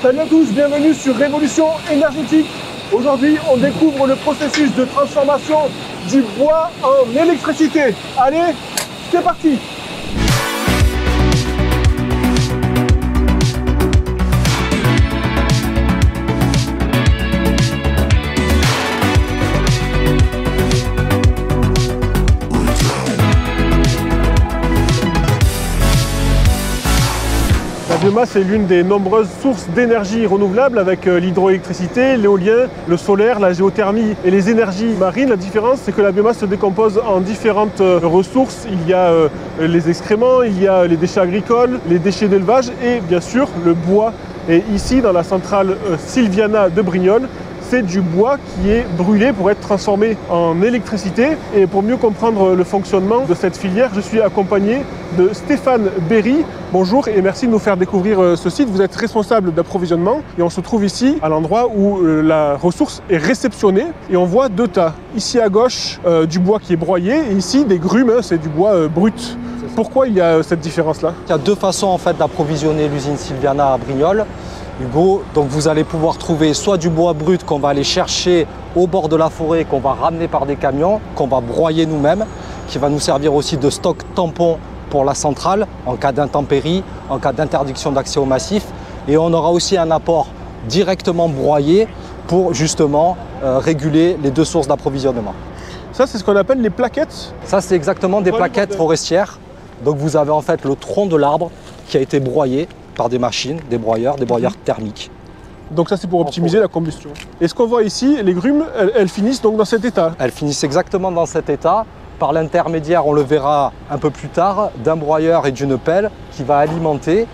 Salut à tous, bienvenue sur Révolution énergétique. Aujourd'hui, on découvre le processus de transformation du bois en électricité. Allez, c'est parti! La biomasse est l'une des nombreuses sources d'énergie renouvelable avec l'hydroélectricité, l'éolien, le solaire, la géothermie et les énergies marines. La différence, c'est que la biomasse se décompose en différentes ressources. Il y a les excréments, il y a les déchets agricoles, les déchets d'élevage et bien sûr le bois. Et ici, dans la centrale Sylviana de Brignoles, c'est du bois qui est brûlé pour être transformé en électricité. Et pour mieux comprendre le fonctionnement de cette filière, je suis accompagné de Stéphane Berry. Bonjour et merci de nous faire découvrir ce site. Vous êtes responsable d'approvisionnement et on se trouve ici à l'endroit où la ressource est réceptionnée et on voit deux tas. Ici à gauche, du bois qui est broyé et ici des grumes, c'est du bois brut. Pourquoi il y a cette différence-là? Il y a deux façons en fait d'approvisionner l'usine Sylviana à Brignoles. Hugo, donc vous allez pouvoir trouver soit du bois brut qu'on va aller chercher au bord de la forêt, qu'on va ramener par des camions, qu'on va broyer nous-mêmes, qui va nous servir aussi de stock tampon pour la centrale en cas d'intempéries, en cas d'interdiction d'accès au massif. Et on aura aussi un apport directement broyé pour justement réguler les deux sources d'approvisionnement. Ça, c'est ce qu'on appelle les plaquettes? Ça, c'est exactement des plaquettes forestières. Donc vous avez en fait le tronc de l'arbre qui a été broyé par des machines, des broyeurs thermiques. Donc ça c'est pour optimiser la combustion. Et ce qu'on voit ici, les grumes, elles finissent donc dans cet état? Elles finissent exactement dans cet état, par l'intermédiaire, on le verra un peu plus tard, d'un broyeur et d'une pelle qui va alimenter.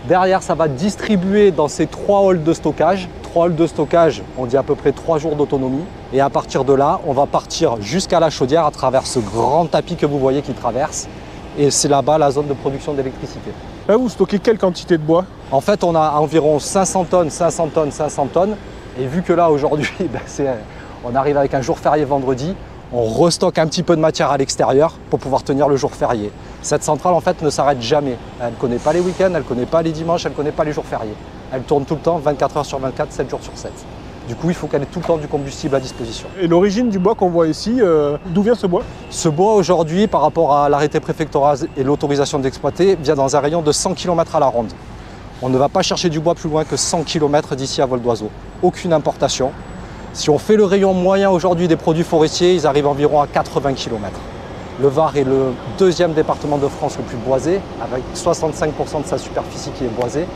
Derrière, ça va distribuer dans ces trois halls de stockage. 3 halls de stockage, on dit à peu près 3 jours d'autonomie. Et à partir de là, on va partir jusqu'à la chaudière à travers ce grand tapis que vous voyez qui traverse. Et c'est là-bas la zone de production d'électricité. Là, vous stockez quelle quantité de bois? En fait, on a environ 500 tonnes, 500 tonnes, 500 tonnes. Et vu que là, aujourd'hui, on arrive avec un jour férié vendredi, on restocke un petit peu de matière à l'extérieur pour pouvoir tenir le jour férié. Cette centrale, en fait, ne s'arrête jamais. Elle ne connaît pas les week-ends, elle ne connaît pas les dimanches, elle ne connaît pas les jours fériés. Elle tourne tout le temps, 24 heures sur 24, 7 jours sur 7. Du coup, il faut qu'elle ait tout le temps du combustible à disposition. Et l'origine du bois qu'on voit ici, d'où vient ce bois? Ce bois, aujourd'hui, par rapport à l'arrêté préfectoral et l'autorisation d'exploiter, vient dans un rayon de 100 km à la ronde. On ne va pas chercher du bois plus loin que 100 km d'ici à vol d'oiseau. Aucune importation. Si on fait le rayon moyen aujourd'hui des produits forestiers, ils arrivent environ à 80 km. Le Var est le deuxième département de France le plus boisé, avec 65% de sa superficie qui est boisée.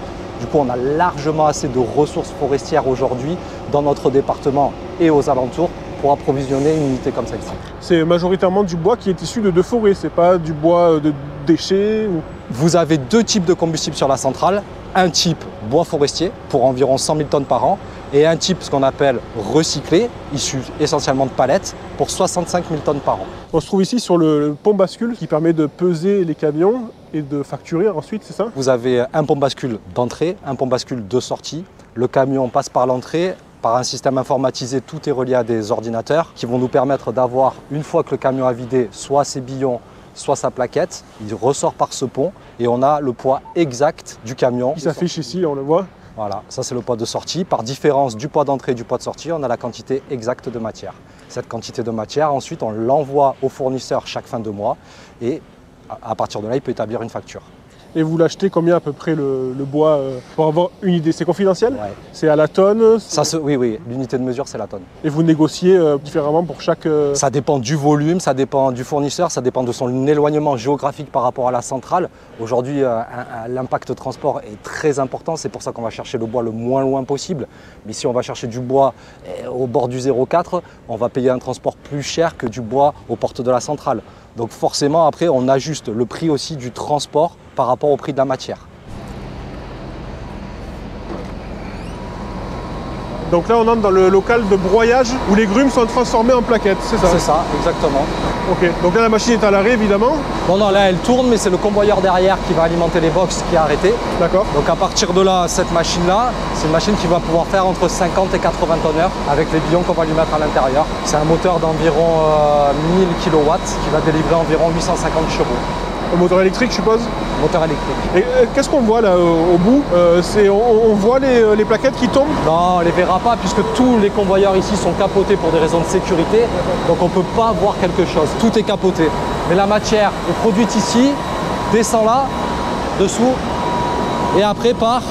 Du coup, on a largement assez de ressources forestières aujourd'hui dans notre département et aux alentours pour approvisionner une unité comme celle-ci. C'est majoritairement du bois qui est issu de forêts, c'est pas du bois de déchets ou... Vous avez deux types de combustible sur la centrale. Un type bois forestier pour environ 100 000 tonnes par an et un type ce qu'on appelle recyclé, issu essentiellement de palettes, pour 65 000 tonnes par an. On se trouve ici sur le pont bascule qui permet de peser les camions et de facturer ensuite, c'est ça? Vous avez un pont bascule d'entrée, un pont bascule de sortie. Le camion passe par l'entrée. Par un système informatisé, tout est relié à des ordinateurs qui vont nous permettre d'avoir, une fois que le camion a vidé, soit ses billons, soit sa plaquette, il ressort par ce pont et on a le poids exact du camion. Qui s'affiche ici, on le voit. Voilà, ça c'est le poids de sortie. Par différence du poids d'entrée et du poids de sortie, on a la quantité exacte de matière. Cette quantité de matière, ensuite, on l'envoie au fournisseur chaque fin de mois et à partir de là, il peut établir une facture. Et vous l'achetez combien à peu près le bois pour avoir une idée? C'est confidentiel? Ouais. C'est à la tonne? Oui, l'unité de mesure c'est la tonne. Et vous négociez différemment pour chaque... Ça dépend du volume, ça dépend du fournisseur, ça dépend de son éloignement géographique par rapport à la centrale. Aujourd'hui, l'impact transport est très important, c'est pour ça qu'on va chercher le bois le moins loin possible. Mais si on va chercher du bois au bord du 04, on va payer un transport plus cher que du bois aux portes de la centrale. Donc forcément, après, on ajuste le prix aussi du transport par rapport au prix de la matière. Donc là, on entre dans le local de broyage où les grumes sont transformées en plaquettes, c'est ça? C'est ça, exactement. Ok, donc là, la machine est à l'arrêt, évidemment. Non, là, elle tourne, mais c'est le convoyeur derrière qui va alimenter les box qui est arrêté. D'accord. Donc à partir de là, cette machine-là, c'est une machine qui va pouvoir faire entre 50 et 80 tonnes avec les billons qu'on va lui mettre à l'intérieur. C'est un moteur d'environ 1000 kW qui va délivrer environ 850 chevaux. Un moteur électrique, je suppose. Moteur électrique. Et qu'est-ce qu'on voit là au bout? On voit les plaquettes qui tombent? Non, on les verra pas puisque tous les convoyeurs ici sont capotés pour des raisons de sécurité. Donc on ne peut pas voir quelque chose. Tout est capoté. Mais la matière est produite ici, descend là, dessous, et après part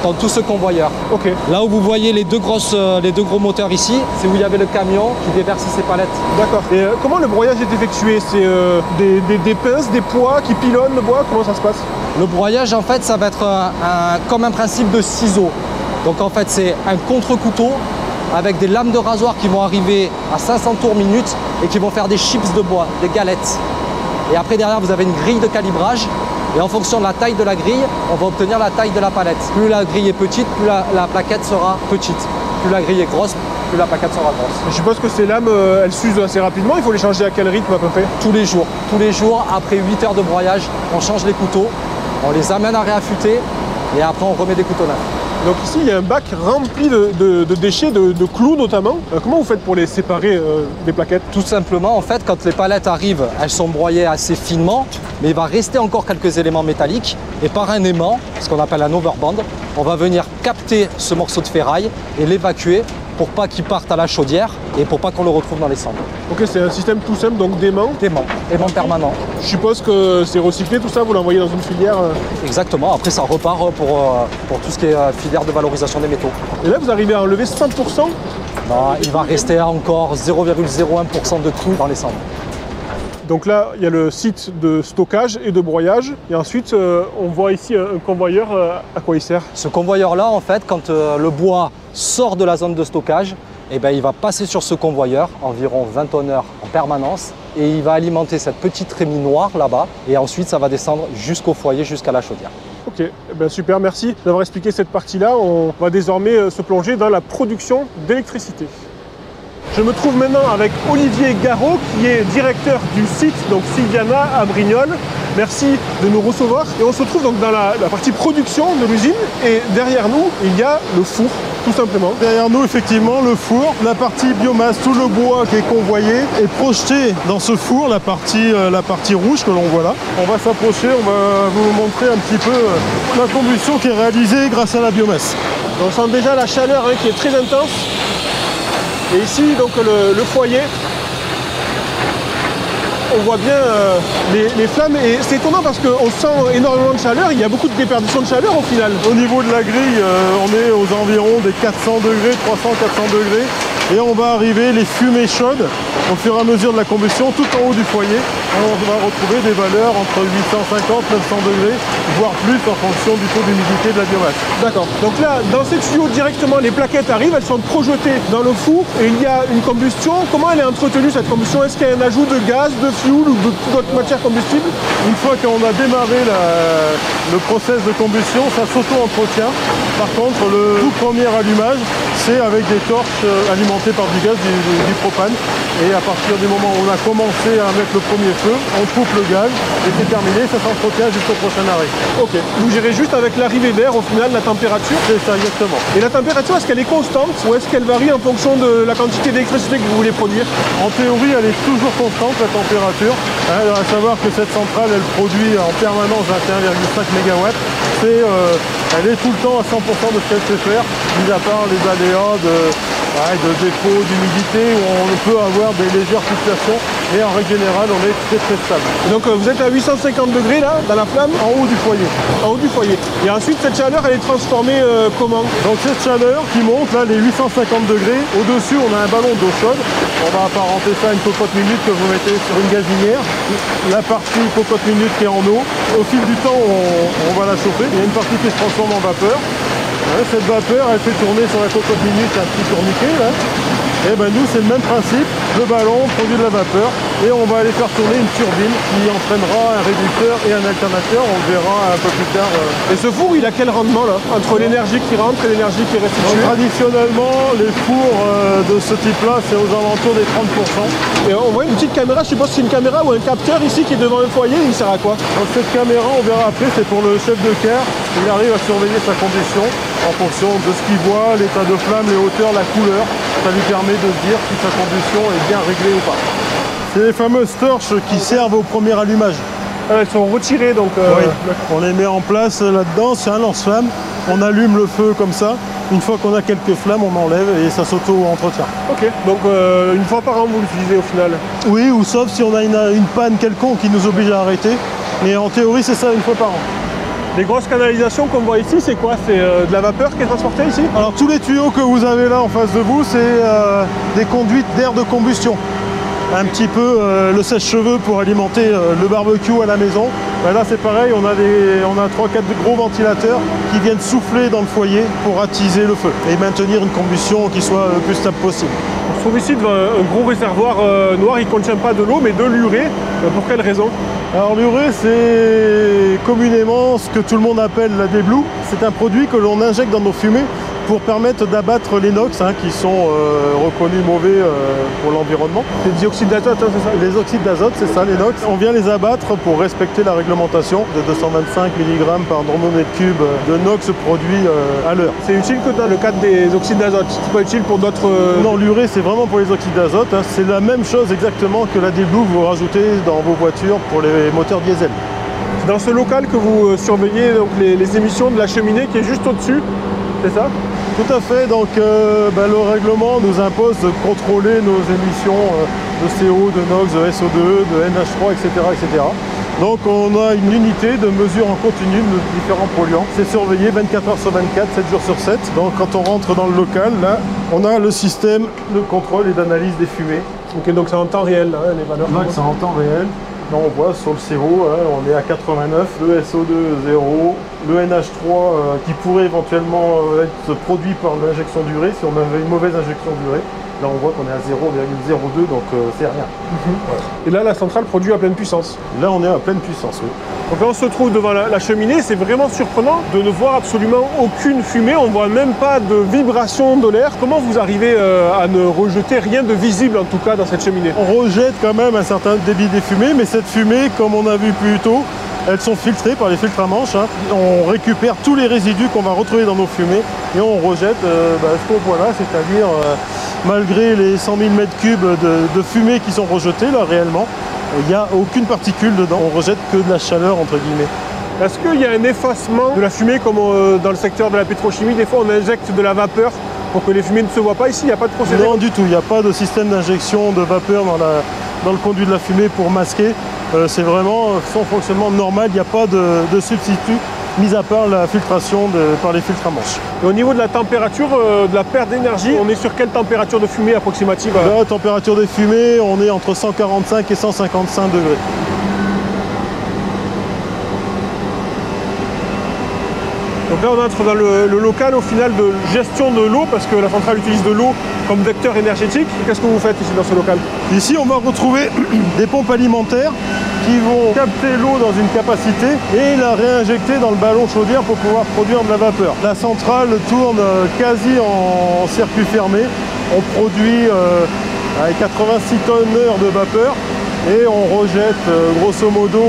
dans tout ce convoyeur. Ok. Là où vous voyez les deux gros moteurs ici, c'est où il y avait le camion qui déversait ses palettes. D'accord. Et comment le broyage est effectué? C'est des pinces, des poids qui pilonnent le bois? Comment ça se passe? Le broyage, en fait, ça va être comme un principe de ciseau. Donc en fait, c'est un contre-couteau avec des lames de rasoir qui vont arriver à 500 tours minute et qui vont faire des chips de bois, des galettes. Et après, derrière, vous avez une grille de calibrage. Et en fonction de la taille de la grille, on va obtenir la taille de la palette. Plus la grille est petite, plus la plaquette sera petite. Plus la grille est grosse, plus la plaquette sera grosse. Je suppose que ces lames, elles s'usent assez rapidement. Il faut les changer à quel rythme à peu près? Tous les jours. Tous les jours, après 8 heures de broyage, on change les couteaux, on les amène à réaffûter et après on remet des couteaux neufs. Donc ici, il y a un bac rempli de déchets, de clous notamment. Comment vous faites pour les séparer des plaquettes? Tout simplement, en fait, quand les palettes arrivent, elles sont broyées assez finement, mais il va rester encore quelques éléments métalliques. Et par un aimant, ce qu'on appelle un overband, on va venir capter ce morceau de ferraille et l'évacuer pour pas qu'il parte à la chaudière et pour pas qu'on le retrouve dans les cendres. Ok, c'est un système tout simple, donc d'aimant. Aimant permanent. Je suppose que c'est recyclé tout ça, vous l'envoyez dans une filière. Exactement, après ça repart pour tout ce qui est filière de valorisation des métaux. Et là, vous arrivez à enlever 100%? Non, il va rester encore 0,01% de tout dans les cendres. Donc là, il y a le site de stockage et de broyage. Et ensuite, on voit ici un convoyeur. À quoi il sert? Ce convoyeur-là, en fait, quand le bois sort de la zone de stockage, eh ben, il va passer sur ce convoyeur, environ 20 tonnes-heure en permanence, et il va alimenter cette petite trémie noire là-bas. Et ensuite, ça va descendre jusqu'au foyer, jusqu'à la chaudière. Ok, eh bien, super, merci d'avoir expliqué cette partie-là. On va désormais se plonger dans la production d'électricité. Je me trouve maintenant avec Olivier Garot, qui est directeur du site, donc Sylviana à Brignoles. Merci de nous recevoir. Et on se trouve donc dans la partie production de l'usine. Et derrière nous, il y a le four, tout simplement. Derrière nous, effectivement, le four. La partie biomasse, tout le bois qui est convoyé est projeté dans ce four, la partie rouge que l'on voit là. On va s'approcher, on va vous montrer un petit peu la combustion qui est réalisée grâce à la biomasse. On sent déjà la chaleur qui est très intense. Et ici, donc le foyer, on voit bien les flammes. Et c'est étonnant parce qu'on sent énormément de chaleur. Il y a beaucoup de déperdition de chaleur au final. Au niveau de la grille, on est aux environs des 400 degrés, 300-400 degrés. Et on va arriver les fumées chaudes au fur et à mesure de la combustion tout en haut du foyer. On va retrouver des valeurs entre 850 et 900 degrés, voire plus en fonction du taux d'humidité de la biomasse. D'accord. Donc là, dans ces tuyaux directement, les plaquettes arrivent, elles sont projetées dans le four et il y a une combustion. Comment elle est entretenue cette combustion? Est-ce qu'il y a un ajout de gaz, de fuel ou d'autres matières combustibles? Une fois qu'on a démarré le process de combustion, ça s'auto-entretient. Par contre, le tout premier allumage, c'est avec des torches alimentées par du gaz, du propane. Et à partir du moment où on a commencé à mettre le premier feu, on coupe le gaz et c'est terminé, ça s'entretient jusqu'au prochain arrêt. Ok, vous gérez juste avec l'arrivée d'air au final la température? C'est ça, exactement. Et la température, est-ce qu'elle est constante ou est-ce qu'elle varie en fonction de la quantité d'électricité que vous voulez produire? En théorie, elle est toujours constante, la température. À savoir que cette centrale, elle produit en permanence 21,5 MW. Elle est tout le temps à 100% de ce qu'elle sait faire, mis à part les aléas de dépôt, d'humidité, où on peut avoir des légères fluctuations, mais en règle générale, on est très très stable. Donc vous êtes à 850 degrés là, dans la flamme? En haut du foyer. En haut du foyer. Et ensuite, cette chaleur, elle est transformée comment? Donc cette chaleur qui monte, là, les 850 degrés, au-dessus, on a un ballon d'eau chaude. On va apparenter ça à une cocotte minute que vous mettez sur une gazinière. La partie cocotte minute qui est en eau, au fil du temps, on va la chauffer. Il y a une partie qui se transforme en vapeur. Cette vapeur, elle fait tourner sur la cocotte minute un petit tourniquet là. Et ben nous, c'est le même principe. Le ballon produit de la vapeur et on va aller faire tourner une turbine qui entraînera un réducteur et un alternateur. On le verra un peu plus tard. Et ce four, il a quel rendement là? Entre l'énergie qui rentre et l'énergie qui est restituée? Donc, traditionnellement, les fours de ce type-là, c'est aux alentours des 30%. Et on voit une petite caméra, je suppose que c'est une caméra ou un capteur ici qui est devant le foyer, il sert à quoi? Donc cette caméra, on verra après, c'est pour le chef de quart. Il arrive à surveiller sa combustion en fonction de ce qu'il voit, l'état de flamme, les hauteurs, la couleur. Ça lui permet de se dire si sa combustion est bien réglée ou pas. C'est les fameuses torches qui servent au premier allumage. Elles sont retirées donc. Oui, on les met en place là-dedans, c'est un lance-flamme. On allume le feu comme ça. Une fois qu'on a quelques flammes, on enlève et ça s'auto-entretient. Ok, donc une fois par an vous l'utilisez au final? Oui, ou sauf si on a une panne quelconque qui nous oblige à arrêter. Mais en théorie, c'est ça, une fois par an. Les grosses canalisations qu'on voit ici, c'est quoi? C'est de la vapeur qui est transportée ici? Alors tous les tuyaux que vous avez là en face de vous, c'est des conduites d'air de combustion. Un petit peu le sèche-cheveux pour alimenter le barbecue à la maison. Ben là c'est pareil, on a 3-4 gros ventilateurs qui viennent souffler dans le foyer pour attiser le feu et maintenir une combustion qui soit le plus stable possible. On se trouve ici devant un gros réservoir noir, il ne contient pas de l'eau mais de l'urée. Pour quelle raison? Alors l'urée, c'est communément ce que tout le monde appelle la déblue. C'est un produit que l'on injecte dans nos fumées pour permettre d'abattre les NOx qui sont reconnus mauvais pour l'environnement. C'est le dioxyde d'azote, c'est ça? Les oxydes d'azote, c'est ça, les NOx. On vient les abattre pour respecter la réglementation de 225 mg par normomètre cube de NOx produit à l'heure. C'est utile que dans le cadre des oxydes d'azote, c'est pas utile pour d'autres... Non, l'urée, c'est vraiment pour les oxydes d'azote. C'est la même chose exactement que la déblue que vous rajoutez dans vos voitures pour les moteurs diesel. C'est dans ce local que vous surveillez donc, les émissions de la cheminée qui est juste au-dessus, c'est ça? Tout à fait, donc le règlement nous impose de contrôler nos émissions de CO, de NOx, de SO2, de NH3, etc., etc. Donc on a une unité de mesure en continu de différents polluants. C'est surveillé 24 heures sur 24, 7 jours sur 7. Donc quand on rentre dans le local, là, on a le système de contrôle et d'analyse des fumées. Ok, donc c'est en temps réel, là, les valeurs. Là, c'est en temps réel. Là, on voit sur le CO, on est à 89, le SO2 0, le NH3 qui pourrait éventuellement être produit par l'injection d'urée si on avait une mauvaise injection d'urée. Là, on voit qu'on est à 0,02, donc c'est rien. Et là, la centrale produit à pleine puissance. Là, on est à pleine puissance, oui. Donc là, on se trouve devant la cheminée. C'est vraiment surprenant de ne voir absolument aucune fumée. On ne voit même pas de vibration de l'air. Comment vous arrivez à ne rejeter rien de visible, en tout cas, dans cette cheminée? On rejette quand même un certain débit des fumées, mais cette fumée, comme on a vu plus tôt, elles sont filtrées par les filtres à manche. On récupère tous les résidus qu'on va retrouver dans nos fumées et on rejette ce qu'on voit là, c'est-à-dire malgré les 100 000 m3 de fumée qui sont rejetées là réellement, il n'y a aucune particule dedans. On rejette que de la chaleur entre guillemets. Est-ce qu'il y a un effacement de la fumée comme dans le secteur de la pétrochimie? Des fois on injecte de la vapeur pour que les fumées ne se voient pas. Ici il n'y a pas de procédé? Non du tout, il n'y a pas de système d'injection de vapeur dans le conduit de la fumée pour masquer. C'est vraiment son fonctionnement normal, il n'y a pas de substitut, mis à part la filtration par les filtres à manche. Et au niveau de la température, de la perte d'énergie, on est sur quelle température de fumée approximative? La température des fumées, on est entre 145 et 155 degrés. Donc là on entre dans le local au final de gestion de l'eau parce que la centrale utilise de l'eau comme vecteur énergétique. Qu'est-ce que vous faites ici dans ce local? Ici on va retrouver des pompes alimentaires qui vont capter l'eau dans une capacité et la réinjecter dans le ballon chaudière pour pouvoir produire de la vapeur. La centrale tourne quasi en circuit fermé. On produit 86 tonnes-heure de vapeur et on rejette grosso modo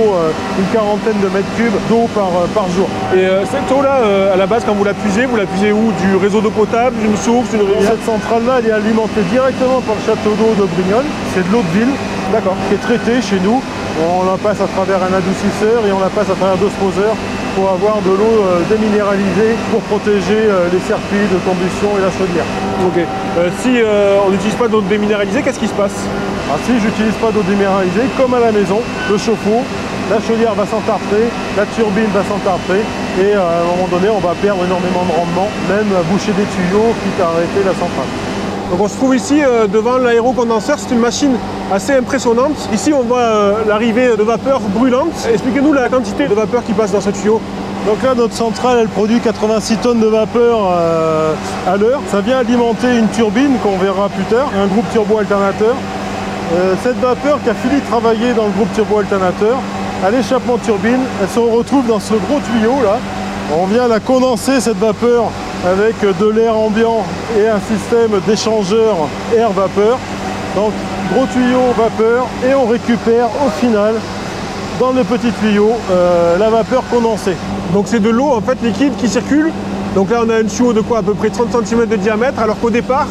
une quarantaine de mètres cubes d'eau par jour. Et cette eau-là, à la base, quand vous la puisez où? Du réseau d'eau potable, d'une source, d'une rivière? Cette centrale-là, elle est alimentée directement par le château d'eau de Brignoles. C'est de l'eau de ville, d'accord, qui est traitée chez nous. On la passe à travers un adoucisseur et on la passe à travers deux poseurs pour avoir de l'eau déminéralisée pour protéger les circuits de combustion et la chaudière. Ok. Si on n'utilise pas d'eau déminéralisée, qu'est-ce qui se passe? Si j'utilise pas d'eau déminéralisée, comme à la maison, le chauffe-eau, la chaudière va s'entartrer, la turbine va s'entartrer et à un moment donné on va perdre énormément de rendement, même à boucher des tuyaux quitte à arrêter la centrale. Donc on se trouve ici devant l'aérocondenseur, c'est une machine assez impressionnante. Ici on voit l'arrivée de vapeur brûlante. Expliquez-nous la quantité de vapeur qui passe dans ce tuyau. Donc là notre centrale elle produit 86 tonnes de vapeur à l'heure. Ça vient alimenter une turbine qu'on verra plus tard, un groupe turbo-alternateur. Cette vapeur qui a fini de travailler dans le groupe turbo-alternateur, à l'échappement de turbine, elle se retrouve dans ce gros tuyau là. On vient la condenser cette vapeur avec de l'air ambiant et un système d'échangeur air-vapeur. Donc gros tuyau vapeur et on récupère au final dans le petit tuyau la vapeur condensée. Donc c'est de l'eau en fait liquide qui circule. Donc là on a un tuyau de quoi, à peu près 30 cm de diamètre, alors qu'au départ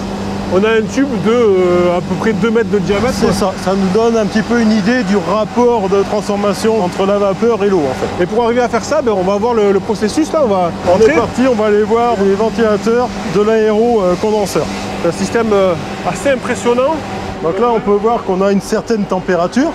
on a un tube de à peu près 2 mètres de diamètre. C'est ça, ça nous donne un petit peu une idée du rapport de transformation entre la vapeur et l'eau en fait. Et pour arriver à faire ça, on va voir le processus là, on va On entrer. est parti, on va aller voir les ventilateurs de l'aéro-condenseur. C'est un système assez impressionnant. Donc là on peut voir qu'on a une certaine température,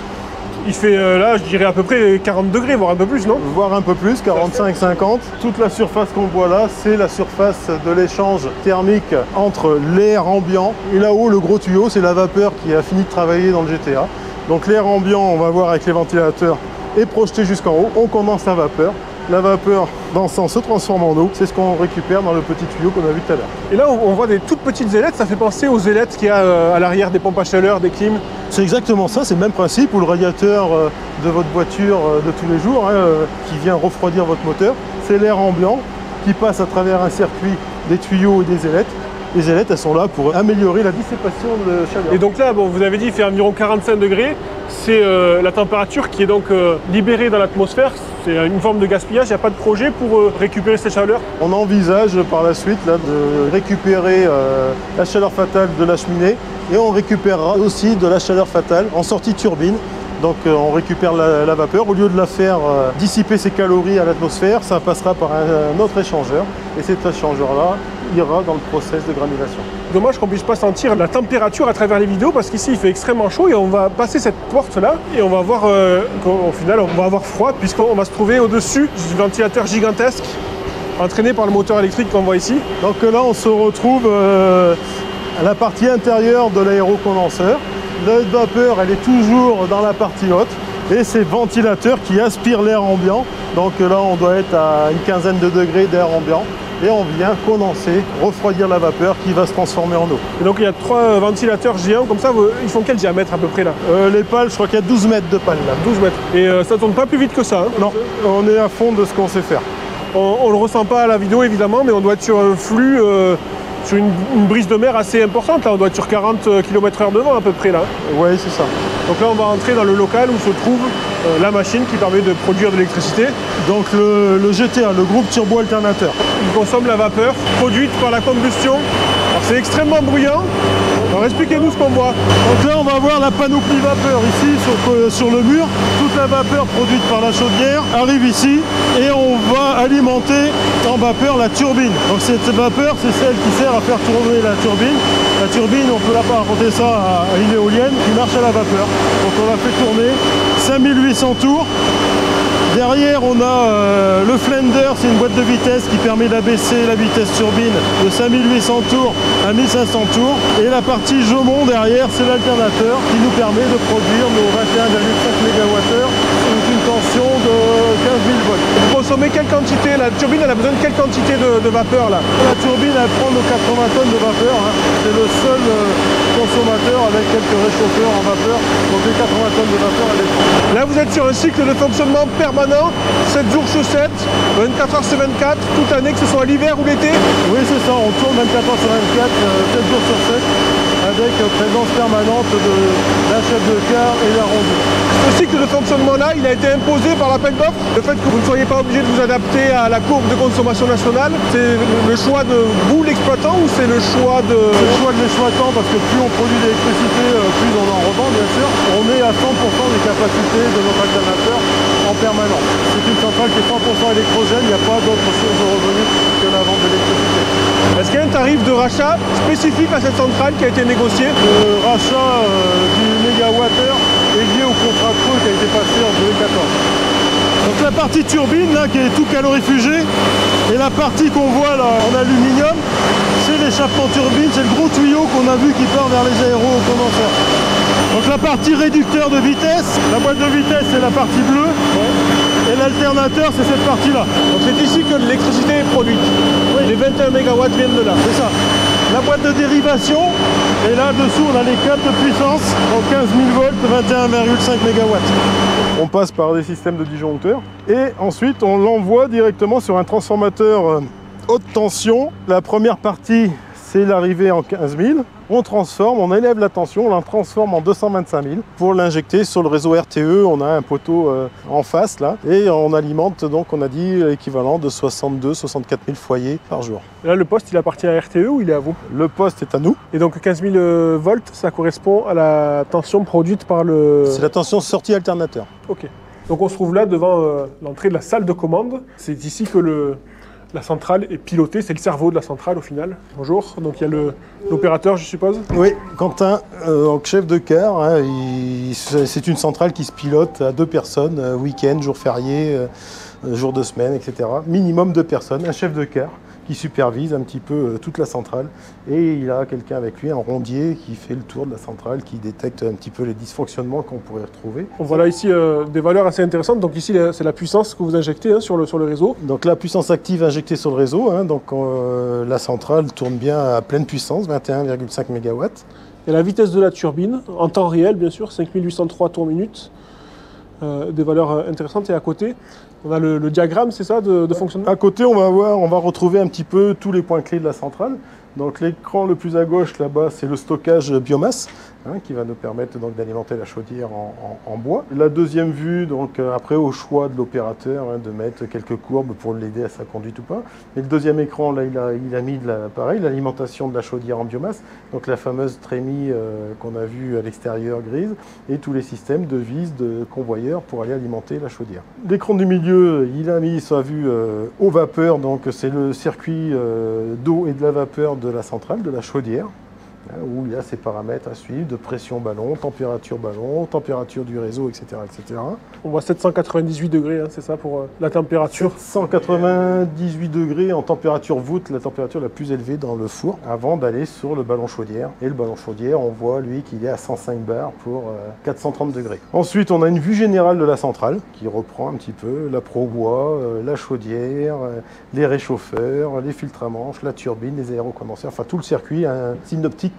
Il fait là, je dirais à peu près 40 degrés, voire un peu plus, non? voire un peu plus, 45-50. Toute la surface qu'on voit là, c'est la surface de l'échange thermique entre l'air ambiant et là-haut le gros tuyau, c'est la vapeur qui a fini de travailler dans le GTA. Donc l'air ambiant, on va voir avec les ventilateurs, est projeté jusqu'en haut, on condense la vapeur. La vapeur, dans ce sens, se transforme en eau. C'est ce qu'on récupère dans le petit tuyau qu'on a vu tout à l'heure. Et là, on voit des toutes petites ailettes, ça fait penser aux ailettes qu'il y a à l'arrière des pompes à chaleur, des clims. C'est exactement ça, c'est le même principe où le radiateur de votre voiture de tous les jours qui vient refroidir votre moteur, c'est l'air ambiant qui passe à travers un circuit des tuyaux et des ailettes. Les ailettes, elles sont là pour améliorer la dissipation de chaleur. Et donc là, vous avez dit, il fait environ 45 degrés. C'est la température qui est donc libérée dans l'atmosphère. C'est une forme de gaspillage, il n'y a pas de projet pour récupérer cette chaleur. On envisage par la suite là, de récupérer la chaleur fatale de la cheminée et on récupérera aussi de la chaleur fatale en sortie turbine. Donc on récupère la vapeur, au lieu de la faire dissiper ses calories à l'atmosphère, ça passera par un autre échangeur et cet échangeur-là ira dans le process de granulation. Dommage qu'on ne puisse pas sentir la température à travers les vidéos parce qu'ici il fait extrêmement chaud et on va passer cette porte là et on va voir qu'au final on va avoir froid puisqu'on va se trouver au-dessus du ventilateur gigantesque entraîné par le moteur électrique qu'on voit ici. Donc là on se retrouve à la partie intérieure de l'aérocondenseur. La vapeur elle est toujours dans la partie haute et c'est le ventilateur qui aspire l'air ambiant. Donc là on doit être à une quinzaine de degrés d'air ambiant. Et on vient condenser, refroidir la vapeur qui va se transformer en eau. Et donc il y a 3 ventilateurs géants comme ça, ils font quel diamètre à peu près là? Les pales, je crois qu'il y a 12 mètres de pales là. 12 mètres. Et ça tourne pas plus vite que ça, hein? Non, on est à fond de ce qu'on sait faire. On le ressent pas à la vidéo évidemment, mais on doit être sur un flux, sur une brise de mer assez importante. Là, on doit être sur 40 km/h de vent à peu près là. Oui, c'est ça. Donc là on va entrer dans le local où se trouve la machine qui permet de produire de l'électricité. Donc le GTA, le groupe turbo alternateur. Il consomme la vapeur produite par la combustion. Alors c'est extrêmement bruyant. Alors expliquez-nous ce qu'on voit. Donc là on va voir la panoplie vapeur ici sur le mur. Toute la vapeur produite par la chaudière arrive ici et on va alimenter en vapeur la turbine. Donc cette vapeur c'est celle qui sert à faire tourner la turbine. La turbine on peut la raconter ça à une éolienne qui marche à la vapeur. Donc on la fait tourner 5800 tours. Derrière, on a le Flender, c'est une boîte de vitesse qui permet d'abaisser la vitesse turbine de 5800 tours à 1500 tours. Et la partie Jomon derrière, c'est l'alternateur qui nous permet de produire nos 21,5 MWh avec une tension de 15 000 volts. Vous consommez quelle quantité? La turbine elle a besoin de quelle quantité de vapeur là? La turbine, elle prend nos 80 tonnes de vapeur. C'est le seul consommateur avec quelques réchauffeurs en vapeur. Donc les 80 tonnes de vapeur, elle les prend. Là vous êtes sur un cycle de fonctionnement permanent, 7 jours sur 7, 24 heures sur 24, toute l'année, que ce soit l'hiver ou l'été? Oui, c'est ça, on tourne 24 heures sur 24, 7 jours sur 7, avec présence permanente de la chef de car et la rondeuse. Ce cycle de fonctionnement-là, il a été imposé par l'appel d'offres. Le fait que vous ne soyez pas obligé de vous adapter à la courbe de consommation nationale, c'est le choix de vous, l'exploitant, ou c'est le choix de... C'est le choix de l'exploitant parce que plus on produit d'électricité, plus on en revend, bien sûr. On est à 100% des capacités de notre alternateur en permanence. C'est une centrale qui est 100% électrogène, il n'y a pas d'autre source de revenus que la vente d'électricité. Est-ce qu'il y a un tarif de rachat spécifique à cette centrale qui a été négocié? Le rachat du mégawattheure est lié au contrat de creux qui a été passé en 2014. Donc la partie turbine là qui est tout calorifugé et la partie qu'on voit là en aluminium, c'est l'échappement turbine, c'est le gros tuyau qu'on a vu qui part vers les aérocondenseurs. Donc la partie réducteur de vitesse, la boîte de vitesse c'est la partie bleue et l'alternateur c'est cette partie là. Donc c'est ici que l'électricité est produite. Oui. Les 21 MW viennent de là. C'est ça. La boîte de dérivation, et là-dessous on a les câbles de puissance, donc 15 000 volts, 21,5 MW. On passe par des systèmes de disjoncteurs et ensuite on l'envoie directement sur un transformateur haute tension. La première partie c'est l'arrivée en 15 000. On transforme, on élève la tension, on la transforme en 225 000 pour l'injecter sur le réseau RTE. On a un poteau en face là et on alimente donc, on a dit, l'équivalent de 62-64 000 foyers par jour. Et là, le poste, il appartient à RTE ou il est à vous? Le poste est à nous. Et donc 15 000 volts, ça correspond à la tension produite par le... C'est la tension sortie alternateur. Ok. Donc on se trouve là devant l'entrée de la salle de commande. C'est ici que la centrale est pilotée, c'est le cerveau de la centrale au final. Bonjour, donc il y a l'opérateur je suppose? Oui, Quentin, chef de car, hein, c'est une centrale qui se pilote à 2 personnes, week-end, jour férié, jour de semaine, etc. Minimum 2 personnes, un chef de car qui supervise un petit peu toute la centrale et il a quelqu'un avec lui, un rondier qui fait le tour de la centrale, qui détecte un petit peu les dysfonctionnements qu'on pourrait retrouver. On voit là ici des valeurs assez intéressantes, donc ici c'est la puissance que vous injectez hein, sur le réseau. Donc la puissance active injectée sur le réseau, hein, donc la centrale tourne bien à pleine puissance, 21,5 MW. Et la vitesse de la turbine, en temps réel bien sûr, 5803 tours minute. Des valeurs intéressantes et à côté on a le diagramme, c'est ça, de fonctionnement? À côté on va retrouver un petit peu tous les points clés de la centrale. Donc l'écran le plus à gauche là-bas c'est le stockage biomasse hein, qui va nous permettre donc d'alimenter la chaudière en bois. La deuxième vue, donc après au choix de l'opérateur hein, de mettre quelques courbes pour l'aider à sa conduite ou pas. Et le deuxième écran là il a mis pareil, l'alimentation de la chaudière en biomasse, donc la fameuse trémie qu'on a vue à l'extérieur grise et tous les systèmes de vis, de convoyeurs pour aller alimenter la chaudière. L'écran du milieu il a mis sa vue eau vapeur, donc c'est le circuit d'eau et de la vapeur de la centrale, de la chaudière, où il y a ces paramètres à suivre de pression ballon, température du réseau, etc. etc. On voit 798 degrés, hein, c'est ça pour la température? 198 degrés en température voûte, la température la plus élevée dans le four, avant d'aller sur le ballon chaudière. Et le ballon chaudière, on voit lui qu'il est à 105 bars pour 430 degrés. Ensuite, on a une vue générale de la centrale, qui reprend un petit peu la probois, la chaudière, les réchauffeurs, les filtres à manches, la turbine, les aérocondenseurs, enfin tout le circuit, un synoptique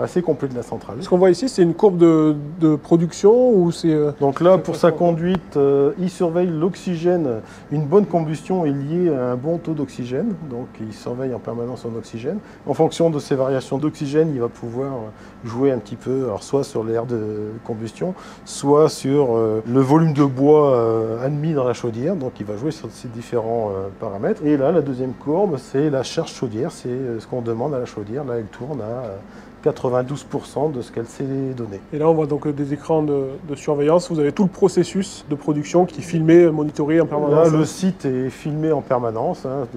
assez complet de la centrale. Ce qu'on voit ici, c'est une courbe de production ou c'est... Donc là, pour sa conduite, il surveille l'oxygène. Une bonne combustion est liée à un bon taux d'oxygène, donc il surveille en permanence son oxygène. En fonction de ces variations d'oxygène, il va pouvoir jouer un petit peu, alors soit sur l'air de combustion, soit sur le volume de bois admis dans la chaudière, donc il va jouer sur ces différents paramètres. Et là, la deuxième courbe, c'est la charge chaudière, c'est ce qu'on demande à la chaudière. Là, elle tourne à 92% de ce qu'elle s'est donné. Et là, on voit donc des écrans de surveillance. Vous avez tout le processus de production qui est filmé, monitoré en permanence. Là, le site est filmé en permanence hein,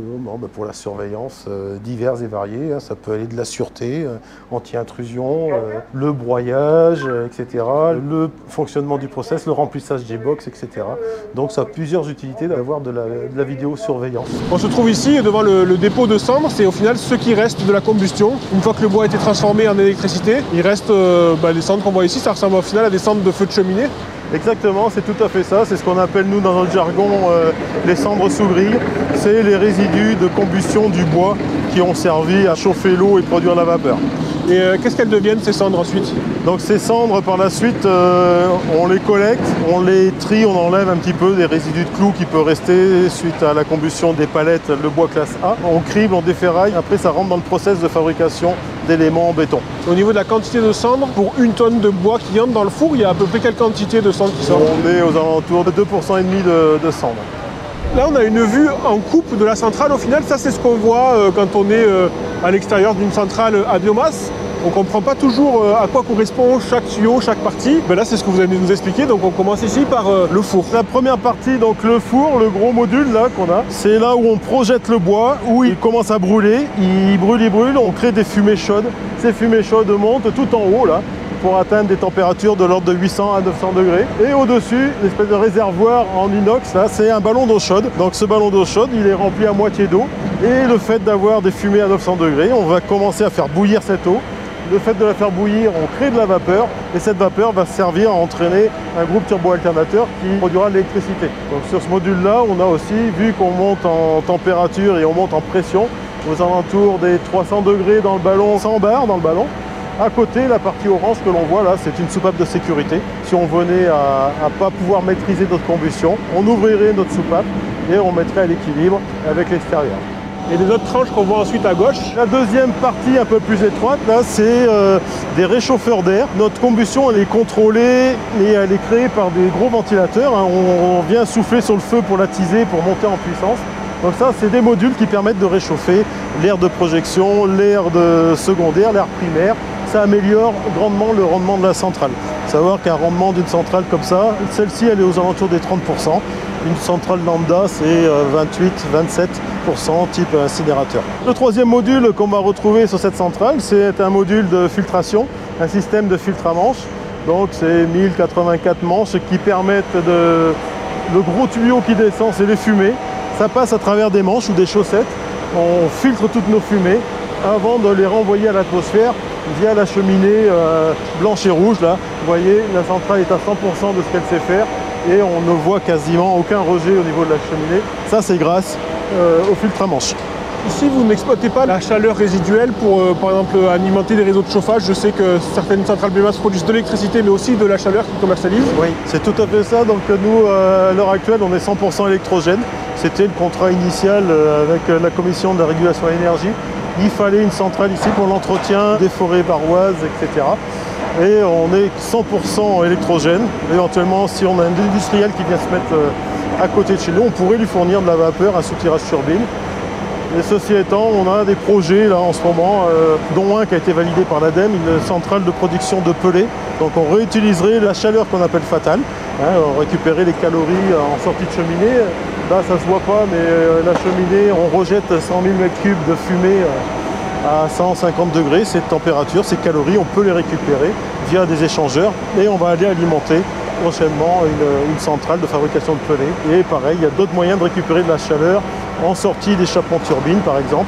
pour la surveillance diverses et variées. Hein. Ça peut aller de la sûreté, anti-intrusion, le broyage, etc. Le fonctionnement du process, le remplissage des box, etc. Donc, ça a plusieurs utilités d'avoir de la vidéosurveillance. On se trouve ici devant le dépôt de cendres. C'est au final ce qui reste de la combustion. Une fois que le bois a été transformé en électricité, il reste les cendres qu'on voit ici, ça ressemble au final à des cendres de feu de cheminée. Exactement, c'est tout à fait ça, c'est ce qu'on appelle nous dans notre jargon les cendres sous grille. C'est les résidus de combustion du bois qui ont servi à chauffer l'eau et produire la vapeur. Et qu'est-ce qu'elles deviennent ces cendres ensuite? Donc ces cendres par la suite, on les collecte, on les trie, on enlève un petit peu des résidus de clous qui peuvent rester suite à la combustion des palettes, le bois classe A. On crible, on déferraille, après ça rentre dans le process de fabrication d'éléments en béton. Au niveau de la quantité de cendres, pour une tonne de bois qui entre dans le four, il y a à peu près quelle quantité de cendres qui sort? On est aux alentours de 2,5% de cendres. Là, on a une vue en coupe de la centrale. Au final, ça, c'est ce qu'on voit quand on est à l'extérieur d'une centrale à biomasse. On ne comprend pas toujours à quoi correspond chaque tuyau, chaque partie. Ben là, c'est ce que vous allez nous expliquer. Donc, on commence ici par le four. La première partie, donc le four, le gros module là qu'on a, c'est là où on projette le bois, où il commence à brûler. Il brûle, on crée des fumées chaudes. Ces fumées chaudes montent tout en haut là, pour atteindre des températures de l'ordre de 800 à 900 degrés. Et au-dessus, l'espèce de réservoir en inox, là, c'est un ballon d'eau chaude. Donc ce ballon d'eau chaude, il est rempli à moitié d'eau. Et le fait d'avoir des fumées à 900 degrés, on va commencer à faire bouillir cette eau. Le fait de la faire bouillir, on crée de la vapeur. Et cette vapeur va servir à entraîner un groupe turbo-alternateur qui produira de l'électricité. Donc sur ce module-là, on a aussi, vu qu'on monte en température et on monte en pression, aux alentours des 300 degrés dans le ballon, 100 bars dans le ballon. À côté, la partie orange que l'on voit là, c'est une soupape de sécurité. Si on venait à ne pas pouvoir maîtriser notre combustion, on ouvrirait notre soupape et on mettrait à l'équilibre avec l'extérieur. et des autres tranches qu'on voit ensuite à gauche. La deuxième partie un peu plus étroite, là, c'est des réchauffeurs d'air. Notre combustion, elle est contrôlée et elle est créée par des gros ventilateurs. On vient souffler sur le feu pour l'attiser, pour monter en puissance. Donc ça, c'est des modules qui permettent de réchauffer l'air de projection, l'air de secondaire, l'air primaire. Ça améliore grandement le rendement de la centrale. Il faut savoir qu'un rendement d'une centrale comme ça, celle-ci, elle est aux alentours des 30%. Une centrale lambda, c'est 28-27% type incinérateur. Le troisième module qu'on va retrouver sur cette centrale, c'est un module de filtration, un système de filtre à manche. Donc c'est 1084 manches qui permettent le gros tuyau qui descend, c'est les fumées. Ça passe à travers des manches ou des chaussettes. On filtre toutes nos fumées avant de les renvoyer à l'atmosphère via la cheminée blanche et rouge. Là, vous voyez, la centrale est à 100% de ce qu'elle sait faire et on ne voit quasiment aucun rejet au niveau de la cheminée. Ça, c'est grâce au filtre à manche. Ici, vous n'exploitez pas la chaleur résiduelle pour, par exemple, alimenter des réseaux de chauffage. Je sais que certaines centrales biomasse produisent de l'électricité, mais aussi de la chaleur qu'ils commercialisent. Oui, c'est tout à fait ça. Donc nous, à l'heure actuelle, on est 100% électrogène. C'était le contrat initial avec la Commission de la régulation de l'énergie. Il fallait une centrale ici pour l'entretien des forêts varoises, etc. Et on est 100% électrogène. Éventuellement, si on a un industriel qui vient se mettre à côté de chez nous, on pourrait lui fournir de la vapeur, un soutirage turbine. Et ceci étant, on a des projets là en ce moment, dont un qui a été validé par l'ADEME, une centrale de production de pellets. Donc on réutiliserait la chaleur qu'on appelle fatale, on récupérait les calories en sortie de cheminée. Là ça se voit pas, mais la cheminée, on rejette 100 000 m3 de fumée à 150 degrés. Cette température, ces calories, on peut les récupérer via des échangeurs et on va aller alimenter prochainement une centrale de fabrication de pellets. Et pareil, il y a d'autres moyens de récupérer de la chaleur en sortie d'échappement de turbine par exemple,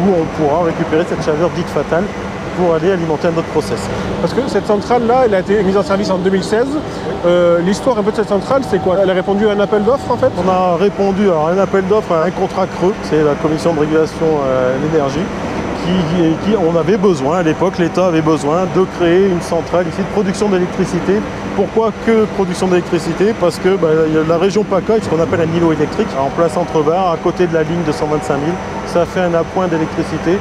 où on pourra récupérer cette chaleur dite fatale pour aller alimenter un autre process. Parce que cette centrale-là, elle a été mise en service en 2016. L'histoire un peu de cette centrale, c'est quoi? Elle a répondu à un appel d'offres en fait? On a répondu à un appel d'offres, à un contrat creux, c'est la Commission de régulation de l'énergie, qui on avait besoin, à l'époque l'État avait besoin de créer une centrale ici de production d'électricité. Pourquoi que production d'électricité? Parce que la région PACA, ce qu'on appelle un îlot électrique, en plein centre-Var, à côté de la ligne de 125 000, ça fait un appoint d'électricité.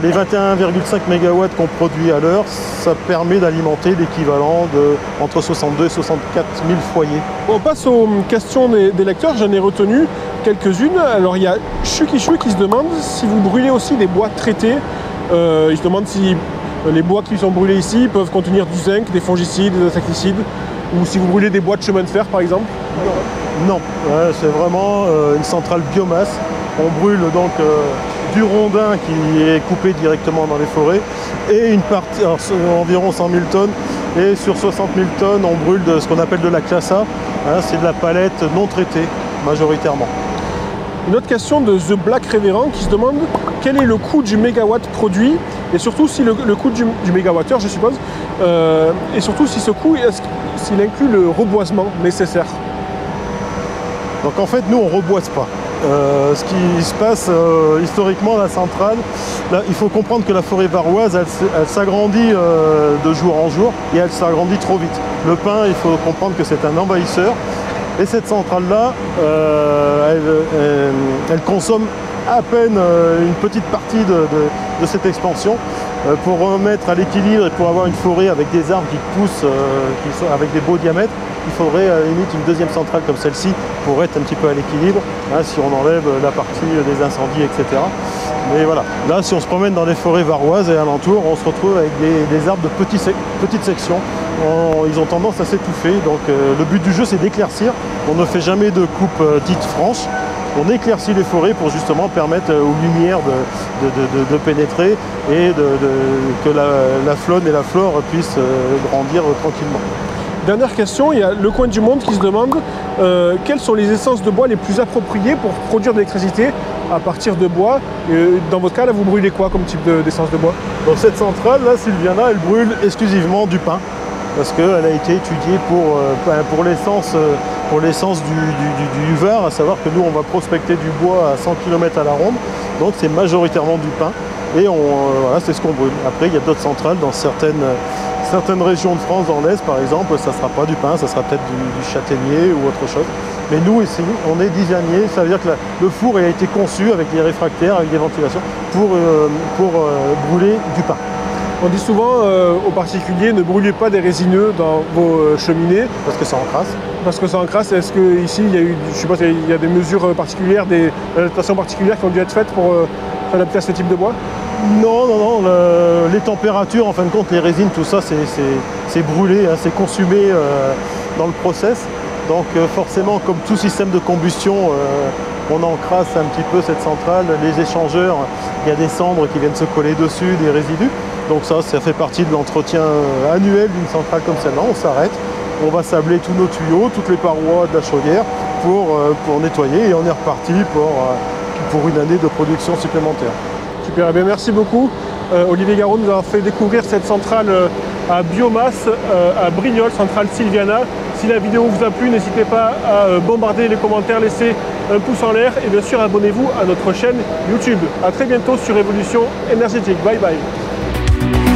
Les 21,5 MW qu'on produit à l'heure, ça permet d'alimenter l'équivalent de entre 62 et 64 000 foyers. On passe aux questions des lecteurs, j'en ai retenu quelques-unes. Alors il y a Chuki qui se demande si vous brûlez aussi des bois traités. Il se demande si les bois qui sont brûlés ici peuvent contenir du zinc, des fongicides, des insecticides, ou si vous brûlez des bois de chemin de fer par exemple. Non, c'est vraiment une centrale biomasse. On brûle donc du rondin qui est coupé directement dans les forêts et une partie, environ 100 000 tonnes, et sur 60 000 tonnes on brûle de ce qu'on appelle de la classe A, c'est de la palette non traitée majoritairement. Une autre question de The Black Révérend qui se demande quel est le coût du mégawatt produit et surtout si le coût du mégawattheure je suppose, et surtout si ce coût, s'il inclut le reboisement nécessaire. Donc en fait nous on ne reboise pas. Ce qui se passe historiquement à la centrale, là, il faut comprendre que la forêt varoise, elle s'agrandit de jour en jour et elle s'agrandit trop vite. Le pin, il faut comprendre que c'est un envahisseur et cette centrale-là, elle consomme à peine une petite partie de cette expansion. Pour remettre à l'équilibre et pour avoir une forêt avec des arbres qui poussent, avec des beaux diamètres, il faudrait à la limite une deuxième centrale comme celle-ci pour être un petit peu à l'équilibre, si on enlève la partie des incendies, etc. Mais voilà, là si on se promène dans les forêts varoises et alentours, on se retrouve avec des arbres de petites sections. Ils ont tendance à s'étouffer, donc le but du jeu c'est d'éclaircir. On ne fait jamais de coupe dite franche. On éclaircit les forêts pour justement permettre aux lumières de pénétrer et que la faune et la flore puissent grandir tranquillement. Dernière question, il y a Le Coin du Monde qui se demande quelles sont les essences de bois les plus appropriées pour produire de l'électricité à partir de bois. Dans votre cas, là, vous brûlez quoi comme type d'essence de bois? Dans cette centrale, là, Sylviana, elle brûle exclusivement du pin parce qu'elle a été étudiée pour l'essence du Var, à savoir que nous, on va prospecter du bois à 100 km à la ronde, donc c'est majoritairement du pin. et voilà, c'est ce qu'on brûle. Après, il y a d'autres centrales dans certaines régions de France, dans l'Est par exemple, ça ne sera pas du pin, ça sera peut-être du châtaignier ou autre chose. Mais nous ici, on est dizainiers, ça veut dire que le four a été conçu avec des réfractaires, avec des ventilations, pour brûler du pain. On dit souvent aux particuliers, ne brûlez pas des résineux dans vos cheminées. Parce que ça encrasse. Parce que ça encrasse. Est-ce qu'ici, il y a eu, je sais pas, il y a des mesures particulières, des adaptations particulières qui ont dû être faites pour s'adapter à ce type de bois? Non, les températures, en fin de compte, les résines, tout ça, c'est brûlé, hein, c'est consumé dans le process. Donc forcément, comme tout système de combustion, on encrasse un petit peu cette centrale. Les échangeurs, il y a des cendres qui viennent se coller dessus, des résidus. Donc ça fait partie de l'entretien annuel d'une centrale comme celle-là. On s'arrête, on va sabler tous nos tuyaux, toutes les parois de la chaudière pour nettoyer et on est reparti pour une année de production supplémentaire. Super, eh bien, merci beaucoup. Olivier Garot nous a fait découvrir cette centrale à biomasse à Brignoles, centrale Sylviana. Si la vidéo vous a plu, n'hésitez pas à bombarder les commentaires, laisser un pouce en l'air et bien sûr abonnez-vous à notre chaîne YouTube. A très bientôt sur Révolution Énergétique. Bye bye.